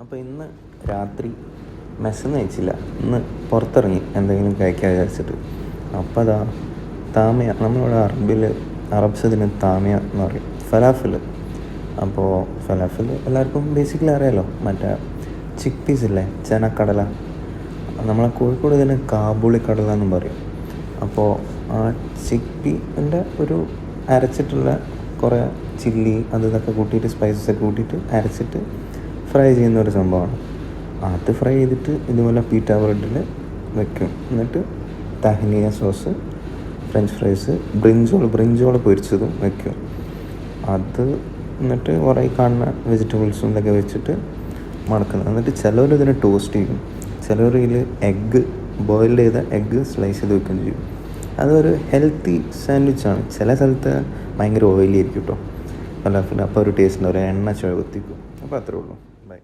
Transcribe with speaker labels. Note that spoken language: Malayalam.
Speaker 1: അപ്പോൾ ഇന്ന് രാത്രി മെസ്സൊന്നും കഴിച്ചില്ല. ഇന്ന് പുറത്തിറങ്ങി എന്തെങ്കിലും കഴിക്കാൻ വിചാരിച്ചിട്ട്. അപ്പോൾ അതാ താമിയ, നമ്മളിവിടെ അറബ്സ് ഇതിന് താമിയ എന്ന് പറയും, ഫലാഫിൽ. അപ്പോൾ ഫലാഫിൽ എല്ലാവർക്കും ബേസിക്കലി അറിയാമല്ലോ, മറ്റേ ചിക്ക് പീസ് ഇല്ലേ, ചെനക്കടല. നമ്മളെ കോഴിക്കോട് ഇതിന് കാബൂളി കടല എന്നും പറയും. അപ്പോൾ ആ ചിക്ക് പീൻ്റെ ഒരു അരച്ചിട്ടുള്ള കുറേ ചില്ലി ഇതൊക്കെ കൂട്ടിയിട്ട് സ്പൈസസ് ഒക്കെ കൂട്ടിയിട്ട് അരച്ചിട്ട് ഫ്രൈ ചെയ്യുന്ന ഒരു സംഭവമാണ്. അത് ഫ്രൈ ചെയ്തിട്ട് ഇതുപോലെ പീറ്റ ബ്രെഡിൽ വെക്കും. എന്നിട്ട് തഹ്നിയ സോസ്, ഫ്രഞ്ച് ഫ്രൈസ്, ബ്രിഞ്ചോൾ പൊരിച്ചതും വെക്കും. അത് എന്നിട്ട് കുറേ കാണുന്ന വെജിറ്റബിൾസും ഇതൊക്കെ വെച്ചിട്ട് മടക്കുന്നത്. എന്നിട്ട് ചിലവർ ഇതിനെ ടോസ്റ്റ് ചെയ്യും, ചിലവർ ഇതിൽ ബോയിൽ ചെയ്ത എഗ്ഗ് സ്ലൈസ് ചെയ്ത് വെക്കുകയും ചെയ്യും. അതൊരു ഹെൽത്തി സാൻഡ്വിച്ചാണ്. ചില സ്ഥലത്ത് ഭയങ്കര ഓയിലി ആയിരിക്കും കേട്ടോ ഫലാഫിൽ. അപ്പോൾ ഒരു ടേസ്റ്റ് ഉണ്ടാവും, എണ്ണ ചുവത്തിക്കും. അപ്പോൾ അത്രേ ഉള്ളൂ. ബൈ.